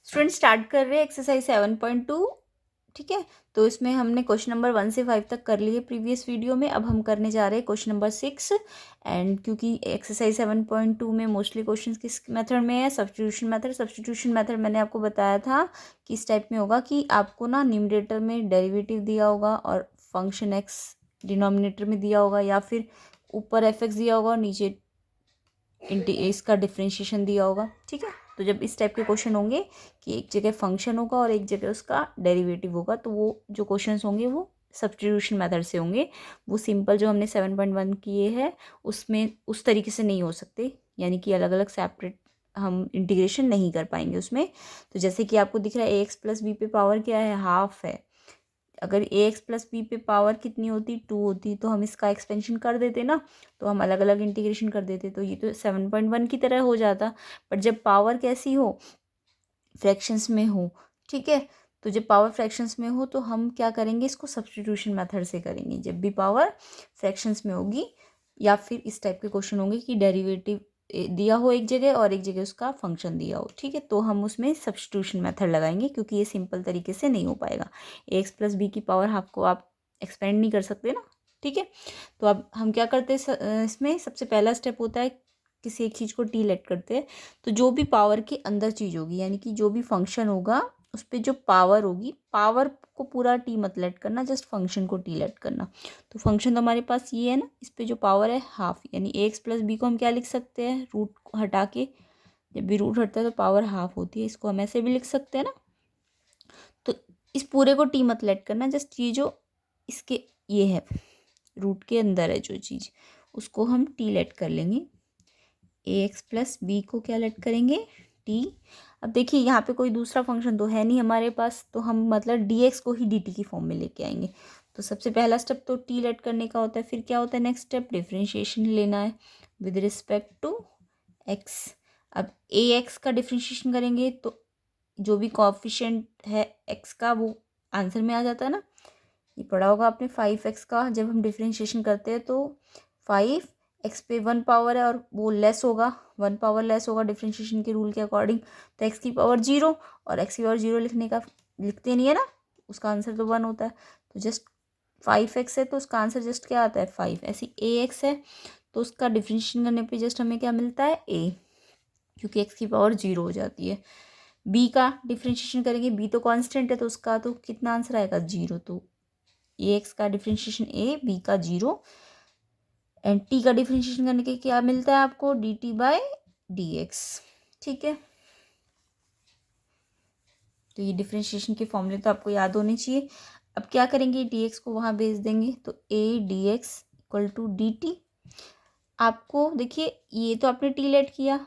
Student start कर रहे हैं एक्सरसाइज 7.2। ठीक है, तो इसमें हमने क्वेश्चन नंबर 1 से 5 तक कर लिए प्रीवियस वीडियो में। अब हम करने जा रहे हैं क्वेश्चन नंबर 6। एंड क्योंकि एक्सरसाइज 7.2 में मोस्टली क्वेश्चंस किस मेथड में है, सब्स्टिट्यूशन मेथड। सब्स्टिट्यूशन मेथड मैंने आपको बताया था कि इस टाइप में होगा कि आपको ना न्यूमरेटर में डेरिवेटिव दिया होगा और फंक्शन एक्स डिनोमिनेटर में दिया होगा, या फिर ऊपर एफ एक्स दिया होगा और नीचे इसका डिफ्रेंशिएशन दिया होगा। ठीक है, तो जब इस टाइप के क्वेश्चन होंगे कि एक जगह फंक्शन होगा और एक जगह उसका डेरिवेटिव होगा, तो वो जो क्वेश्चंस होंगे वो सब्स्टिट्यूशन मेथड से होंगे। वो सिंपल जो हमने 7.1 किए हैं उसमें उस तरीके से नहीं हो सकते, यानी कि अलग अलग सेपरेट हम इंटीग्रेशन नहीं कर पाएंगे उसमें। तो जैसे कि आपको दिख रहा है ए एक्स प्लस बी पे पावर क्या है, हाफ है। अगर ए एक्स प्लस बी पे पावर कितनी होती, 2 होती, तो हम इसका एक्सपेंशन कर देते ना, तो हम अलग अलग इंटीग्रेशन कर देते, तो ये तो 7.1 की तरह हो जाता। बट जब पावर कैसी हो, फ्रैक्शंस में हो, ठीक है, तो जब पावर फ्रैक्शंस में हो तो हम क्या करेंगे, इसको सब्स्टिट्यूशन मेथड से करेंगे। जब भी पावर फ्रैक्शंस में होगी या फिर इस टाइप के क्वेश्चन होंगे कि डेरिवेटिव दिया हो एक जगह और एक जगह उसका फंक्शन दिया हो, ठीक है, तो हम उसमें सब्स्टिट्यूशन मेथड लगाएंगे, क्योंकि ये सिंपल तरीके से नहीं हो पाएगा। ए एक्स प्लस बी की पावर हाफ को आप एक्सपेंड नहीं कर सकते ना। ठीक है, तो अब हम क्या करते हैं, इसमें सबसे पहला स्टेप होता है किसी एक चीज़ को टी लेट करते हैं। तो जो भी पावर के अंदर चीज़ होगी, यानी कि जो भी फंक्शन होगा उस पर जो पावर होगी, पावर को पूरा टी मत लेट करना, जस्ट फंक्शन को टी लेट करना। तो फंक्शन तो हमारे पास ये है ना, इस पे जो पावर है हाफ, यानी ए एक्स प्लस बी को हम क्या लिख सकते हैं, रूट हटा के। जब भी रूट हटता है तो पावर हाफ होती है, इसको हम ऐसे भी लिख सकते हैं ना। तो इस पूरे को टी मत लेट करना, जस्ट ये जो इसके ये है रूट के अंदर है जो चीज़, उसको हम टी लेट कर लेंगे। ए एक्स प्लस बी को क्या लेट करेंगे, टी। अब देखिए यहाँ पे कोई दूसरा फंक्शन तो है नहीं हमारे पास, तो हम मतलब डी एक्स को ही डी टी की फॉर्म में लेके आएंगे। तो सबसे पहला स्टेप तो टी लेट करने का होता है। फिर क्या होता है, नेक्स्ट स्टेप डिफ्रेंशिएशन लेना है विद रिस्पेक्ट टू एक्स। अब ए एक्स का डिफ्रेंशिएशन करेंगे तो जो भी कॉफिशिएंट है एक्स का वो आंसर में आ जाता है ना। ये पढ़ा होगा आपने 5x का, जब हम डिफ्रेंशिएशन करते हैं तो 5x पे 1 पावर है और वो लेस होगा, 1 पावर लेस होगा डिफ्रेंशिएशन के रूल के अकॉर्डिंग, तो x की पावर 0, और x की पावर 0 लिखने का लिखते नहीं है ना, उसका आंसर तो 1 होता है। तो जस्ट 5x है तो उसका आंसर जस्ट क्या आता है, 5। ऐसी ax है तो उसका डिफ्रेंशिएशन करने पे जस्ट हमें क्या मिलता है, a, क्योंकि x की पावर 0 हो जाती है। b का डिफ्रेंशिएशन करेंगे, b तो कांस्टेंट है तो उसका तो कितना आंसर आएगा, 0। तो ए एक्स का डिफ्रेंशिएशन ए, बी का 0, एंड टी का डिफ्रेंशिएशन करने के क्या मिलता है आपको, D T by D x. ठीक है, तो ये डिफ्रेंशिएशन के फॉर्मूले तो आपको याद होने चाहिए। अब क्या करेंगे, डी एक्स को वहाँ भेज देंगे, तो a d x equal to d t. आपको देखिए ये तो आपने टी लेट किया,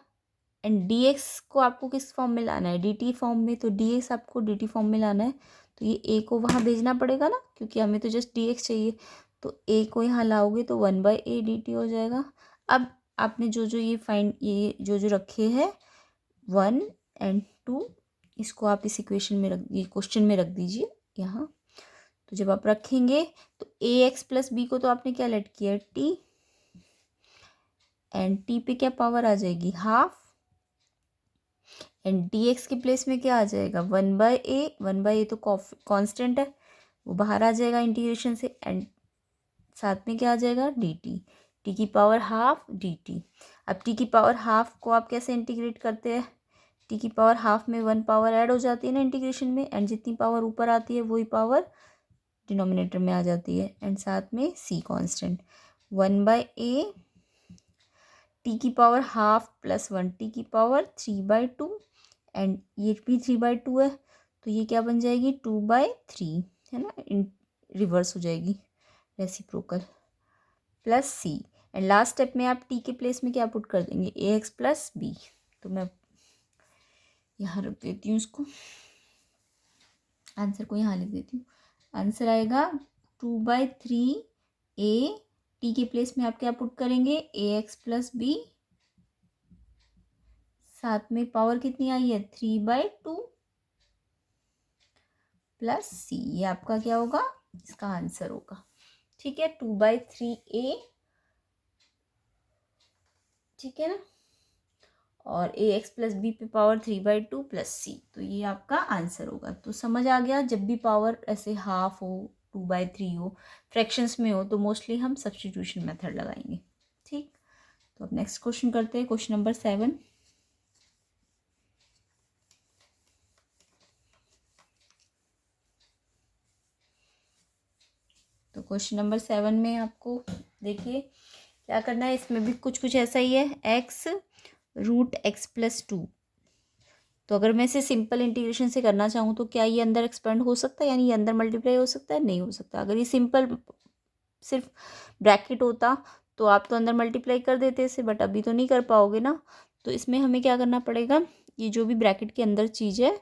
एंड डी एक्स को आपको किस फॉर्म में लाना है, डी टी फॉर्म में, तो डी एक्स आपको डी टी फॉर्म में लाना है। तो ये ए को वहाँ भेजना पड़ेगा ना, क्योंकि हमें तो जस्ट डी एक्स चाहिए। तो ए को यहाँ लाओगे तो 1/a डी टी हो जाएगा। अब आपने जो जो ये जो जो रखे हैं 1 एंड 2, इसको आप इस इक्वेशन में ये क्वेश्चन में रख दीजिए यहाँ। तो जब आप रखेंगे तो ए एक्स प्लस बी को तो आपने क्या लेट किया, टी, एंड टी पे क्या पावर आ जाएगी, हाफ, एंड डी एक्स के प्लेस में क्या आ जाएगा, 1/a। 1/a तो कांस्टेंट है, वो बाहर आ जाएगा इंटीग्रेशन से, एंड साथ में क्या आ जाएगा, डी टी, टी की पावर हाफ डी टी। अब टी की पावर हाफ को आप कैसे इंटीग्रेट करते हैं, टी की पावर हाफ में 1 पावर ऐड हो जाती है ना इंटीग्रेशन में, एंड जितनी पावर ऊपर आती है वही पावर डिनोमिनेटर में आ जाती है, एंड साथ में सी कांस्टेंट। 1/a टी की पावर हाफ प्लस 1 टी की पावर 3/2, एंड ये भी 3/2 है, तो ये क्या बन जाएगी, 2/3, है ना, रिवर्स हो जाएगी, reciprocal, plus C. And last step में आप टी के प्लेस में क्या पुट कर देंगे, ए एक्स प्लस बी। तो मैं यहाँ रख देती हूँ इसको, आंसर को यहाँ लिख देती हूँ। आंसर आएगा 2/3 ए, टी के प्लेस में आप क्या पुट करेंगे, ए एक्स प्लस बी, साथ में पावर कितनी आई है, 3/2 प्लस सी। ये आपका क्या होगा, इसका आंसर होगा। ठीक है, 2/3 ए, ठीक है ना। और ए एक्स प्लस बी पे पावर 3/2 प्लस सी। तो ये आपका आंसर होगा। तो समझ आ गया, जब भी पावर ऐसे हाफ हो, 2/3 हो, फ्रैक्शंस में हो, तो मोस्टली हम सब्स्टिट्यूशन मेथड लगाएंगे। ठीक, तो अब नेक्स्ट क्वेश्चन करते हैं, क्वेश्चन नंबर 7। तो क्वेश्चन नंबर 7 में आपको देखिए क्या करना है, इसमें भी कुछ कुछ ऐसा ही है, x√x+2। तो अगर मैं इसे सिंपल इंटीग्रेशन से करना चाहूँ तो क्या ये अंदर एक्सपेंड हो सकता है, यानी ये अंदर मल्टीप्लाई हो सकता है? नहीं हो सकता। अगर ये सिंपल सिर्फ ब्रैकेट होता तो आप तो अंदर मल्टीप्लाई कर देते इसे, बट अभी तो नहीं कर पाओगे ना। तो इसमें हमें क्या करना पड़ेगा, ये जो भी ब्रैकेट के अंदर चीज़ है,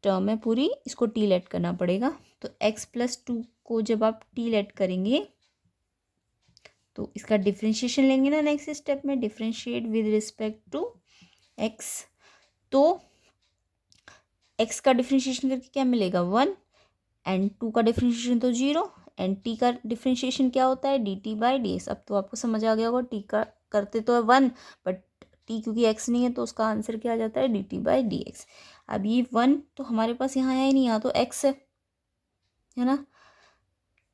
टर्म है पूरी, इसको टी लेट करना पड़ेगा। तो x+2 को जब आप टी लेट करेंगे तो इसका डिफ्रेंशिएशन लेंगे ना नेक्स्ट स्टेप में, differentiate with respect to x। तो x का डिफ्रेंशिएशन करके क्या मिलेगा, 1, एंड 2 का डिफ्रेंशिएशन तो 0, एंड t का डिफ्रेंशिएशन क्या होता है, dt/dx। अब तो आपको समझ आ गया होगा, t का करते तो है 1, बट t क्योंकि x नहीं है तो उसका आंसर क्या आ जाता है, dt/dx। अब ये 1 तो हमारे पास यहाँ है ही नहीं, यहाँ तो x है ना,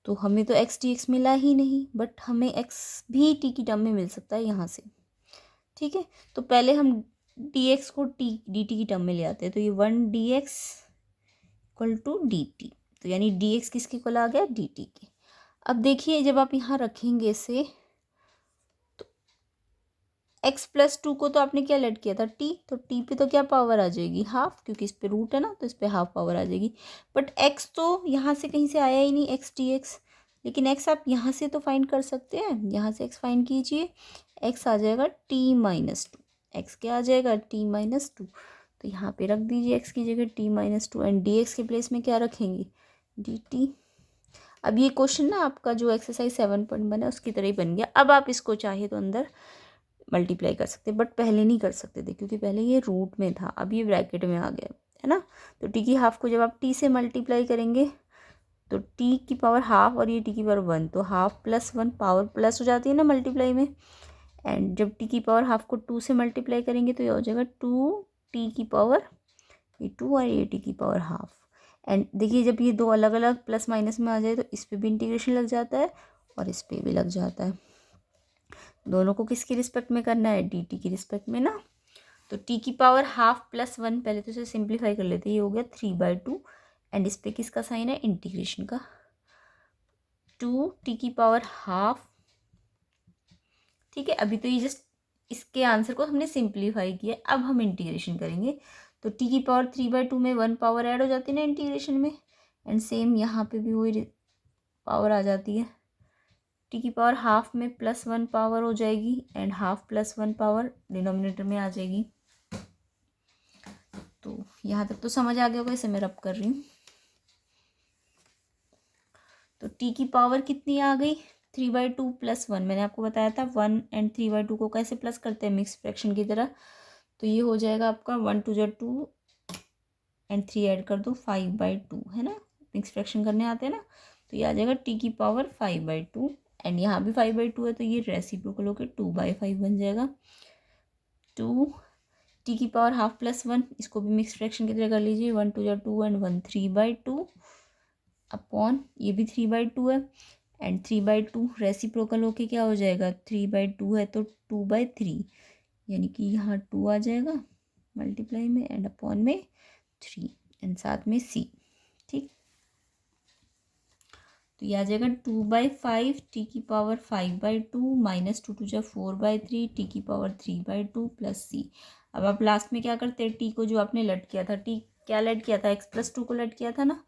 तो हमें तो x dx मिला ही नहीं, बट हमें x भी t की टर्म में मिल सकता है यहाँ से। ठीक है, तो पहले हम dx को t dt की टर्म में ले आते हैं। तो ये 1 dx = dt, तो यानी dx किसके इक्वल आ गया, dt के। अब देखिए जब आप यहाँ रखेंगे इसे, तो x+2 को तो आपने क्या लेट किया था, t, तो t पे तो क्या पावर आ जाएगी, हाफ, क्योंकि इस पे रूट है ना, तो इस पे हाफ पावर आ जाएगी। बट x तो यहाँ से कहीं से आया ही नहीं, x dx, लेकिन x आप यहाँ से तो फाइंड कर सकते हैं, यहाँ से x फाइंड कीजिए, x आ जाएगा t-2, x क्या आ जाएगा, t-2। तो यहाँ पे रख दीजिए x की जगह t-2, एंड dx के प्लेस में क्या रखेंगे, dt। अब ये क्वेश्चन ना आपका जो एक्सरसाइज 7.1 है उसकी तरह ही बन गया। अब आप इसको चाहे तो अंदर मल्टीप्लाई कर सकते, बट पहले नहीं कर सकते थे क्योंकि पहले ये रूट में था, अब ये ब्रैकेट में आ गया है ना। तो टी की हाफ को जब आप टी से मल्टीप्लाई करेंगे तो टी की पावर हाफ और ये टी की पावर 1, तो हाफ प्लस 1 पावर प्लस हो जाती है ना मल्टीप्लाई में। एंड जब टी की पावर हाफ को 2 से मल्टीप्लाई करेंगे तो ये हो जाएगा 2t की पावर, ये 2 और ये टी की पावर हाफ। एंड देखिए जब ये दो अलग अलग प्लस माइनस में आ जाए तो इस पर भी इंटीग्रेशन लग जाता है और इस पर भी लग जाता है। दोनों को किसकी रिस्पेक्ट में करना है, dt की रिस्पेक्ट में ना। तो t की पावर हाफ प्लस 1, पहले तो इसे सिंप्लीफाई कर लेते हैं, ये हो गया 3/2, एंड इस पे किसका साइन है, इंटीग्रेशन का, 2t की पावर हाफ। ठीक है, अभी तो ये जस्ट इसके आंसर को हमने सिंप्लीफाई किया, अब हम इंटीग्रेशन करेंगे। तो t की पावर 3/2 में 1 पावर ऐड हो जाती है ना इंटीग्रेशन में, एंड सेम यहाँ पे भी वही पावर आ जाती है। टी की पावर हाफ में +1 पावर हो जाएगी, एंड हाफ +1 पावर डिनोमिनेटर में आ जाएगी। तो यहाँ तक तो समझ आ गया होगा, इसे मैं रब कर रही हूँ। तो टी की पावर कितनी आ गई, 3/2 + 1, मैंने आपको बताया था 1 एंड 3/2 को कैसे प्लस करते हैं, मिक्स फ्रैक्शन की तरह। तो ये हो जाएगा आपका 1 2 × 2 एंड 3 ऐड कर दो, 5/2 है ना, मिक्स फ्रैक्शन करने आते हैं ना। तो ये आ जाएगा टी की पावर 5/2, एंड यहाँ भी 5/2 है तो ये रेसिप्रोकल होकर 2/5 बन जाएगा। 2 टी की पावर हाफ +1, इसको भी मिक्स फ्रैक्शन की तरह कर लीजिए, 1 2 × 2 एंड 1 3/2 अपॉन ये भी 3/2 है, एंड 3/2 रेसिप्रोकल होके क्या हो जाएगा, 3/2 है तो 2/3, यानी कि यहाँ 2 आ जाएगा मल्टीप्लाई में, एंड अपॉन में 3, एंड साथ में c। ठीक, तो ये आ जाएगा 2/5 टी की पावर 5/2 माइनस 2 2 × 4/3 टी की पावर 3/2 प्लस c। अब आप लास्ट में क्या करते हैं, टी को जो आपने लट किया था, टी क्या लट किया था, x+2 को लट किया था ना,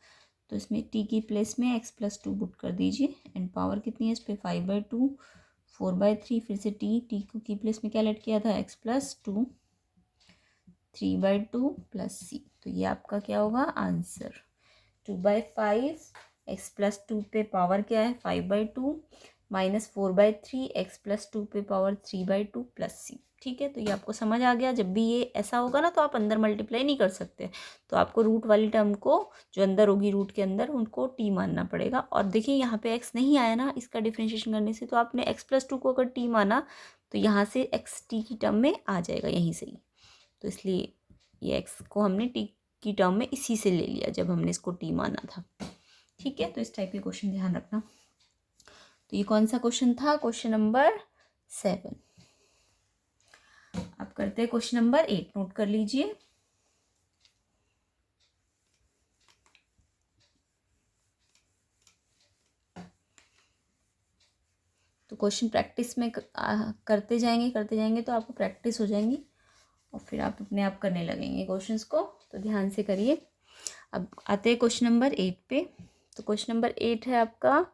तो इसमें टी की प्लेस में x+2 पुट कर दीजिए, एंड पावर कितनी है इस पर 5/2 4/3, फिर से टी को की प्लेस में क्या लट किया था, x+2 3/2 प्लस c। तो ये आपका क्या होगा आंसर, 2/5 x+2 पे पावर क्या है 5/2 माइनस 4/3 x+2 पे पावर 3/2 प्लस c। ठीक है, तो ये आपको समझ आ गया। जब भी ये ऐसा होगा ना तो आप अंदर मल्टीप्लाई नहीं कर सकते, तो आपको रूट वाली टर्म को जो अंदर होगी रूट के अंदर उनको t मानना पड़ेगा। और देखिए यहाँ पे x नहीं आया ना इसका डिफ्रेंशिएशन करने से, तो आपने x+2 को अगर t माना तो यहाँ से एक्स टी की टर्म में आ जाएगा यहीं से ही। तो इसलिए ये एक्स को हमने टी की टर्म में इसी से ले लिया जब हमने इसको टी माना था। ठीक है, तो इस टाइप के क्वेश्चन ध्यान रखना। तो ये कौन सा क्वेश्चन था? Question number 7। अब करते हैं क्वेश्चन नंबर 8, नोट कर लीजिए। तो क्वेश्चन प्रैक्टिस में करते जाएंगे तो आपको प्रैक्टिस हो जाएंगी और फिर आप अपने आप करने लगेंगे क्वेश्चंस को। तो ध्यान से करिए। अब आते हैं क्वेश्चन नंबर 8 पे। तो क्वेश्चन नंबर 8 है आपका,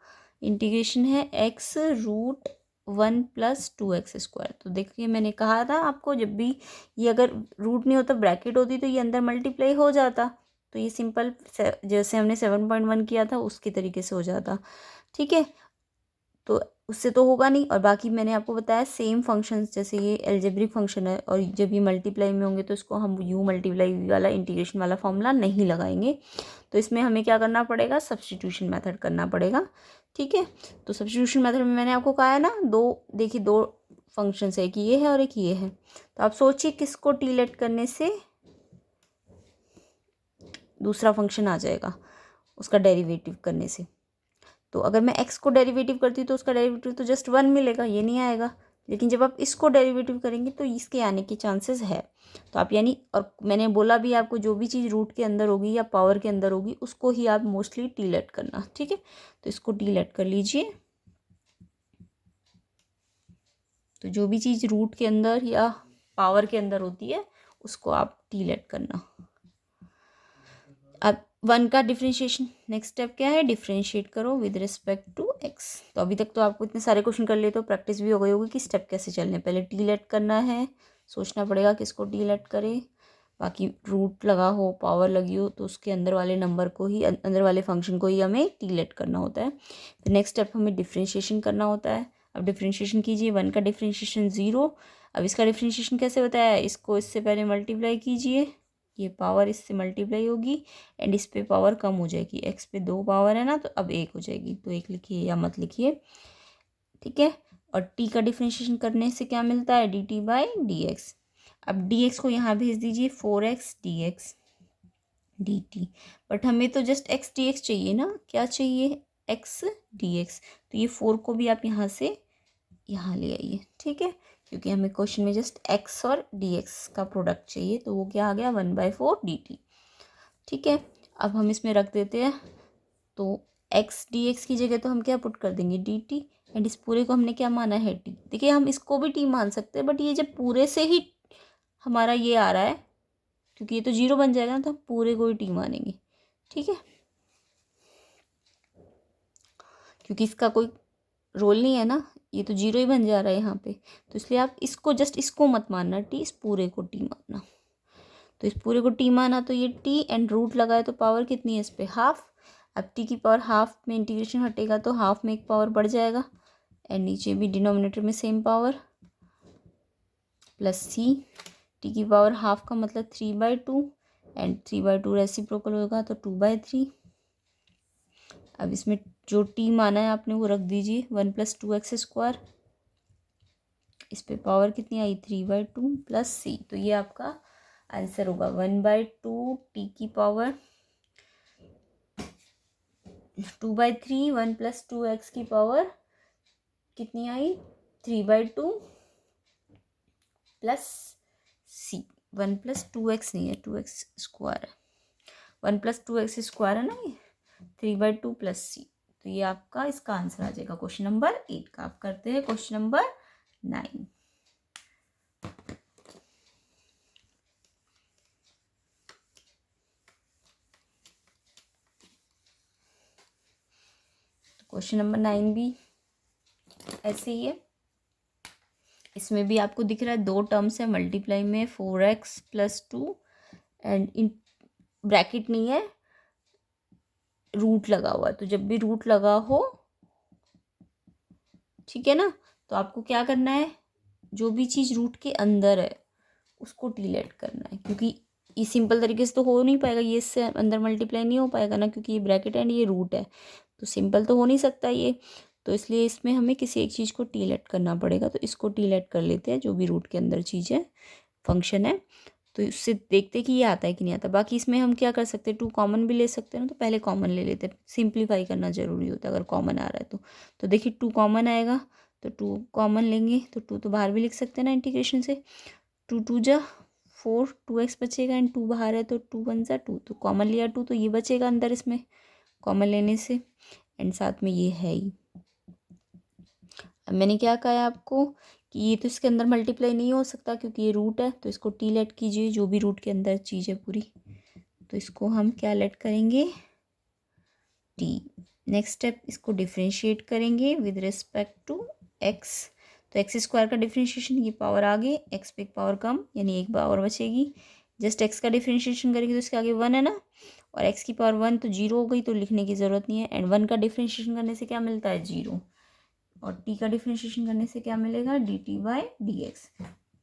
इंटीग्रेशन है x रूट 1 प्लस 2x²। तो देखिए मैंने कहा था आपको, जब भी ये अगर रूट नहीं होता ब्रैकेट होती तो ये अंदर मल्टीप्लाई हो जाता। तो ये सिंपल जैसे हमने 7.1 किया था उसके तरीके से हो जाता। ठीक है, तो उससे तो होगा नहीं। और बाकी मैंने आपको बताया सेम फंक्शंस, जैसे ये एल्जेब्रिक फंक्शन है और जब ये मल्टीप्लाई में होंगे तो इसको हम यू मल्टीप्लाई वाला इंटीग्रेशन वाला फॉर्मूला नहीं लगाएंगे। तो इसमें हमें क्या करना पड़ेगा? सब्स्टिट्यूशन मेथड करना पड़ेगा। ठीक है, तो सब्स्टिट्यूशन मेथड में मैंने आपको कहा है ना, देखिए दो फंक्शंस है, एक ये है और एक ये है। तो आप सोचिए किसको टी लेट करने से दूसरा फंक्शन आ जाएगा, उसका डेरिवेटिव करने से। तो अगर मैं x को डेरिवेटिव करती हूँ तो उसका डेरिवेटिव तो जस्ट 1 मिलेगा, ये नहीं आएगा। लेकिन जब आप इसको डेरिवेटिव करेंगे तो इसके आने के चांसेस है। तो आप यानी, और मैंने बोला भी आपको, जो भी चीज़ रूट के अंदर होगी या पावर के अंदर होगी उसको ही आप मोस्टली टी लेट करना। ठीक है, तो इसको टी लेट कर लीजिए। तो जो भी चीज़ रूट के अंदर या पावर के अंदर होती है उसको आप टी लेट करना। अब 1 का डिफ्रेंशिएशन, नेक्स्ट स्टेप क्या है? डिफ्रेंशिएट करो विद रिस्पेक्ट टू x। तो अभी तक तो आपको इतने सारे क्वेश्चन कर लिए तो प्रैक्टिस भी हो गई होगी कि स्टेप कैसे चलने। पहले टी लेट करना है, सोचना पड़ेगा किसको टी लेट करे। बाकी रूट लगा हो, पावर लगी हो तो उसके अंदर वाले नंबर को ही, अंदर वाले फंक्शन को ही हमें टी लेट करना होता है। फिर नेक्स्ट स्टेप हमें डिफ्रेंशिएशन करना होता है। अब डिफ्रेंशिएशन कीजिए, 1 का डिफ्रेंशिएशन 0। अब इसका डिफ्रेंशिएशन कैसे बताया? इसको इससे पहले मल्टीप्लाई कीजिए, ये पावर इससे मल्टीप्लाई होगी एंड इस पे पावर कम हो जाएगी। एक्स पे 2 पावर है ना, तो अब 1 हो जाएगी। तो 1 लिखिए या मत लिखिए। ठीक है, और टी का डिफ्रेंशिएशन करने से क्या मिलता है? D T by D x. अब डी एक्स को यहाँ भेज दीजिए, 4x dx dt। बट हमें तो जस्ट x dx चाहिए ना, क्या चाहिए? x dx। तो ये 4 को भी आप यहाँ से यहाँ ले आइए। ठीक है, क्योंकि हमें क्वेश्चन में जस्ट x और dx का प्रोडक्ट चाहिए, तो वो क्या आ गया? 1/4 dt। ठीक है, अब हम इसमें रख देते हैं। तो x dx की जगह तो हम क्या पुट कर देंगे? dt। एंड इस पूरे को हमने क्या माना है? t। देखिए हम इसको भी t मान सकते हैं, बट ये जब पूरे से ही हमारा ये आ रहा है, क्योंकि ये तो 0 बन जाएगा ना, तो पूरे को ही t मानेंगे। ठीक है, क्योंकि इसका कोई रोल नहीं है ना, ये तो 0 ही बन जा रहा है यहाँ पे। तो इसलिए आप इसको जस्ट इसको मत मानना टी, इस पूरे को टी मानना। तो इस पूरे को टी माना तो ये टी एंड रूट लगाए तो पावर कितनी है इस पर? हाफ। अब टी की पावर हाफ में इंटीग्रेशन हटेगा तो हाफ में एक पावर बढ़ जाएगा एंड नीचे भी डिनोमिनेटर में सेम पावर प्लस सी। टी की पावर हाफ का मतलब 3/2 एंड 3/2 रेसिप्रोकल होगा तो 2/3। अब इसमें जो टी माना है आपने वो रख दीजिए, 1 + 2x²। इस पे पावर कितनी आई? 3/2 प्लस सी। तो ये आपका आंसर होगा 1/2 टी की पावर 2/3, 1 + 2x की पावर कितनी आई? 3/2 प्लस सी। 1 + 2x नहीं है, 2x² है। 1 + 2x² है ना ये, 3/2 प्लस सी। तो ये आपका इसका आंसर आ जाएगा क्वेश्चन नंबर 8 का। आप करते हैं क्वेश्चन नंबर 9। क्वेश्चन नंबर 9 भी ऐसे ही है। इसमें भी आपको दिख रहा है 2 टर्म्स है मल्टीप्लाई में, 4x + 2 एंड इन ब्रैकेट नहीं है, रूट लगा हुआ। तो जब भी रूट लगा हो, ठीक है ना, तो आपको क्या करना है? जो भी चीज़ रूट के अंदर है उसको टी लेट करना है, क्योंकि ये सिंपल तरीके से तो हो नहीं पाएगा, ये इससे अंदर मल्टीप्लाई नहीं हो पाएगा ना, क्योंकि ये ब्रैकेट एंड ये रूट है, तो सिंपल तो हो नहीं सकता ये। तो इसलिए इसमें हमें किसी एक चीज़ को टी लेट करना पड़ेगा। तो इसको टी लेट कर लेते हैं, जो भी रूट के अंदर चीज़ है, फंक्शन है। तो इससे देखते हैं कि ये आता है कि नहीं आता। बाकी इसमें हम क्या कर सकते हैं, 2 कॉमन भी ले सकते हैं ना, तो पहले कॉमन ले लेते हैं। सिंप्लीफाई करना ज़रूरी होता है अगर कॉमन आ रहा है तो देखिए 2 कॉमन आएगा, तो 2 कॉमन लेंगे तो 2 तो बाहर भी लिख सकते हैं ना इंटीग्रेशन से। 2 2 जा 4, 2x बचेगा एंड 2 बाहर है तो 2 1 जा 2, तो कॉमन लिया 2 तो ये बचेगा अंदर इसमें कॉमन लेने से, एंड साथ में ये है ही। अब मैंने क्या कहा है आपको कि ये तो इसके अंदर मल्टीप्लाई नहीं हो सकता क्योंकि ये रूट है, तो इसको टी लेट कीजिए, जो भी रूट के अंदर चीज़ है पूरी। तो इसको हम क्या लेट करेंगे, टी। नेक्स्ट स्टेप, इसको डिफ्रेंशिएट करेंगे विद रिस्पेक्ट टू एक्स। तो एक्स स्क्वायर का डिफ्रेंशिएशन, ये पावर आगे, एक्स पे एक पावर कम, यानी एक पावर बचेगी। जस्ट एक्स का डिफ्रेंशिएशन करेंगे तो इसके आगे 1 है ना, और एक्स की पावर 1 तो 0 हो गई, तो लिखने की ज़रूरत नहीं है। एंड 1 का डिफ्रेंशिएशन करने से क्या मिलता है, 0, और टी का डिफ्रेंशिएशन करने से क्या मिलेगा, D T by D x.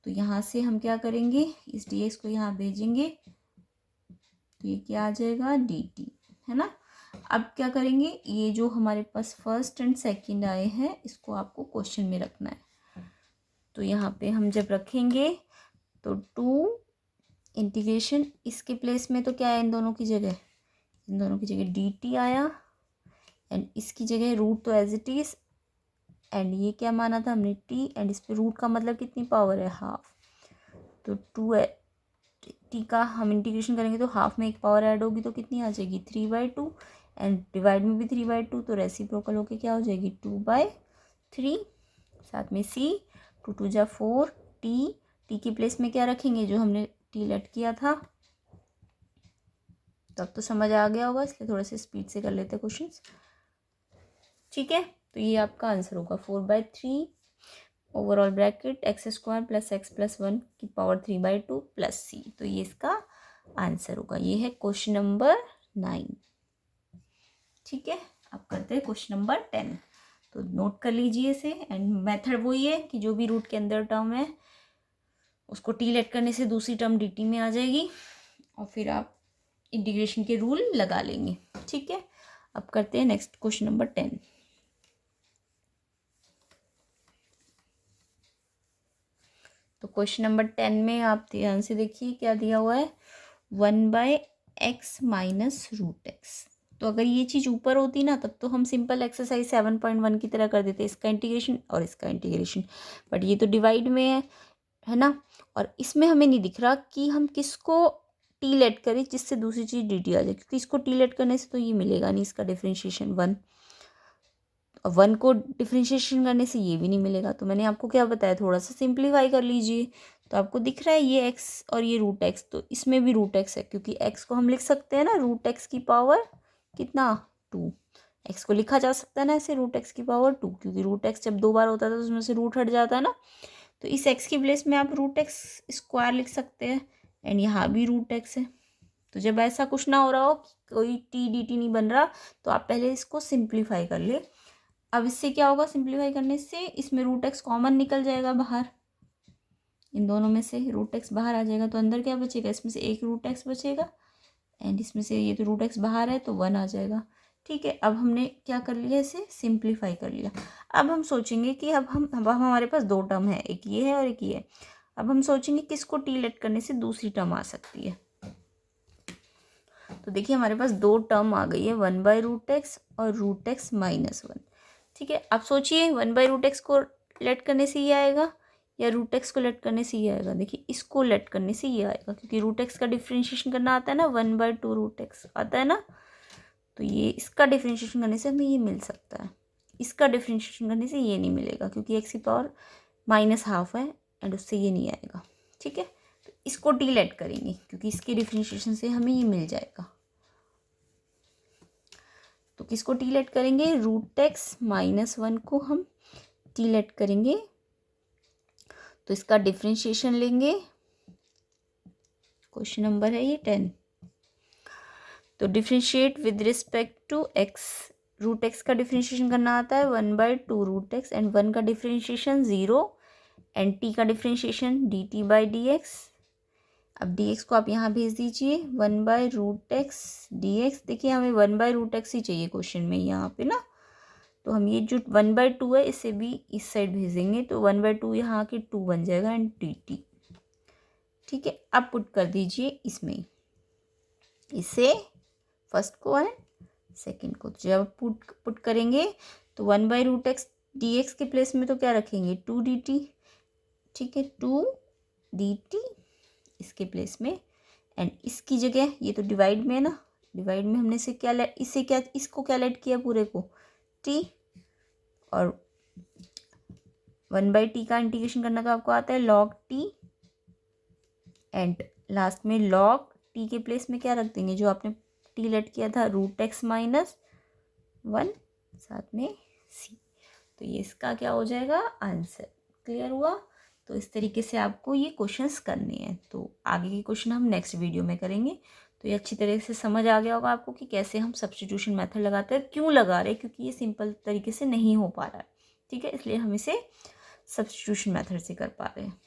तो यहाँ से हम क्या करेंगे, इस डी एक्स को यहाँ भेजेंगे, तो ये क्या आ जाएगा, डी टी, है ना। अब क्या करेंगे, ये जो हमारे पास फर्स्ट एंड सेकंड आए हैं, इसको आपको क्वेश्चन में रखना है। तो यहाँ पे हम जब रखेंगे तो 2 इंटीग्रेशन, इसके प्लेस में तो क्या है, इन दोनों की जगह डी टी आया, एंड इसकी जगह रूट तो एज इट इज़, एंड ये क्या माना था हमने, टी, एंड इस पे रूट का मतलब कितनी पावर है, हाफ। तो 2 टी का हम इंटीग्रेशन करेंगे तो हाफ में एक पावर ऐड होगी, तो कितनी आ जाएगी, 3/2, एंड डिवाइड में भी 3/2, तो रेसिप्रोकल होके क्या हो जाएगी, 2/3। साथ में सी, 2 2 जा 4, टी की प्लेस में क्या रखेंगे, जो हमने टी लेट किया था। तो अब तो समझ आ गया होगा, इसलिए थोड़ा सा स्पीड से कर लेते हैं क्वेश्चंस, ठीक है। तो ये आपका आंसर होगा 4/3 overall bracket x square plus x plus 1 की पावर 3/2 प्लस सी। तो ये इसका आंसर होगा। ये है क्वेश्चन नंबर 9, ठीक है। अब करते हैं क्वेश्चन नंबर 10। तो नोट कर लीजिए इसे, एंड मेथड वही है कि जो भी रूट के अंदर टर्म है उसको टी लेट करने से दूसरी टर्म डी टी में आ जाएगी, और फिर आप इंटीग्रेशन के रूल लगा लेंगे, ठीक है। अब करते हैं नेक्स्ट क्वेश्चन नंबर 10। तो क्वेश्चन नंबर 10 में आप ध्यान से देखिए क्या दिया हुआ है, 1/x माइनस रूट एक्स। तो अगर ये चीज़ ऊपर होती ना, तब तो हम सिंपल एक्सरसाइज 7.1 की तरह कर देते, इसका इंटीग्रेशन और इसका इंटीग्रेशन, बट ये तो डिवाइड में है ना। और इसमें हमें नहीं दिख रहा कि हम किसको टी लेट करें जिससे दूसरी चीज़ डी टी आ जाए, क्योंकि इसको टी लेट करने से तो ये मिलेगा नहीं, इसका डिफ्रेंशिएशन 1, और 1 को डिफ्रेंशिएशन करने से ये भी नहीं मिलेगा। तो मैंने आपको क्या बताया, थोड़ा सा सिंप्लीफाई कर लीजिए। तो आपको दिख रहा है ये एक्स और ये रूट एक्स, तो इसमें भी रूट एक्स है, क्योंकि एक्स को हम लिख सकते हैं ना रूट एक्स की पावर कितना, 2। एक्स को लिखा जा सकता है ना ऐसे, रूट एक्स की पावर 2, क्योंकि रूट एक्स जब 2 बार होता था तो उसमें से रूट हट जाता है ना। तो इस एक्स की प्लेस में आप रूट एक्स स्क्वायर लिख सकते हैं, एंड यहाँ भी रूट एक्स है। तो जब ऐसा कुछ ना हो रहा हो, कोई टी डी टी नहीं बन रहा, तो आप पहले इसको सिंप्लीफाई कर ले। अब इससे क्या होगा, सिंप्लीफाई करने से इसमें रूट एक्स कॉमन निकल जाएगा बाहर, इन दोनों में से रूट एक्स बाहर आ जाएगा, तो अंदर क्या बचेगा, इसमें से एक रूट एक्स बचेगा, एंड इसमें से ये तो रूट एक्स बाहर है तो 1 आ जाएगा, ठीक है। अब हमने क्या कर लिया, इसे सिंप्लीफाई कर लिया। अब हम सोचेंगे कि अब हमारे पास 2 टर्म है, एक ये है और एक ये है। अब हम सोचेंगे किसको टी लेट करने से दूसरी टर्म आ सकती है। तो देखिए हमारे पास 2 टर्म आ गई है, 1/√x और √x माइनस 1, ठीक है। अब सोचिए 1/√x को लेट करने से ये आएगा या √x को लेट करने से ये आएगा। देखिए इसको लेट करने से ये आएगा, क्योंकि √x का डिफ्रेंशिएशन करना आता है ना, 1/2√x आता है ना। तो ये इसका डिफ्रेंशिएशन करने से हमें ये मिल सकता है, इसका डिफ्रेंशिएशन करने से ये नहीं मिलेगा, क्योंकि x की पावर -½ है, एंड उससे ये नहीं आएगा, ठीक है। तो इसको टी लेट करेंगे, क्योंकि इसके डिफ्रेंशिएशन से हमें ये मिल जाएगा। तो किसको टी लेट करेंगे, √x माइनस 1 को हम टी लेट करेंगे, तो इसका डिफ्रेंशिएशन लेंगे। क्वेश्चन नंबर है ये 10। तो differentiate with respect to x, √x का डिफ्रेंशिएशन करना आता है 1/2√x, एंड 1 का डिफ्रेंशिएशन 0, एंड t का डिफ्रेंशिएशन dt/dx। अब dx को आप यहाँ भेज दीजिए, 1/√x dx। देखिए हमें 1/√x ही चाहिए क्वेश्चन में यहाँ पे ना, तो हम ये जो 1/2 है इसे भी इस साइड भेजेंगे, तो 1/2 यहाँ के 2 बन जाएगा एंड dt। ठीक है, अब पुट कर दीजिए इसमें इसे फर्स्ट को एंड सेकेंड को। जब पुट करेंगे तो 1/√x dx के प्लेस में तो क्या रखेंगे 2 dt। ठीक है, 2 dt इसके प्लेस में, एंड इसकी जगह ये तो डिवाइड में है ना, डिवाइड में हमने इसको क्या लेट किया पूरे को t, और 1/t का इंटीग्रेशन करना तो आपको आता है log t, एंड लास्ट में log t के प्लेस में क्या रख देंगे जो आपने t लेट किया था √x - 1 साथ में c। तो ये इसका क्या हो जाएगा आंसर। क्लियर हुआ? तो इस तरीके से आपको ये क्वेश्चंस करने हैं। तो आगे के क्वेश्चन हम नेक्स्ट वीडियो में करेंगे। तो ये अच्छी तरह से समझ आ गया होगा आपको कि कैसे हम सब्स्टिट्यूशन मेथड लगाते हैं, क्यों लगा रहे हैं, क्योंकि ये सिंपल तरीके से नहीं हो पा रहा है। ठीक है, इसलिए हम इसे सब्स्टिट्यूशन मेथड से कर पा रहे हैं।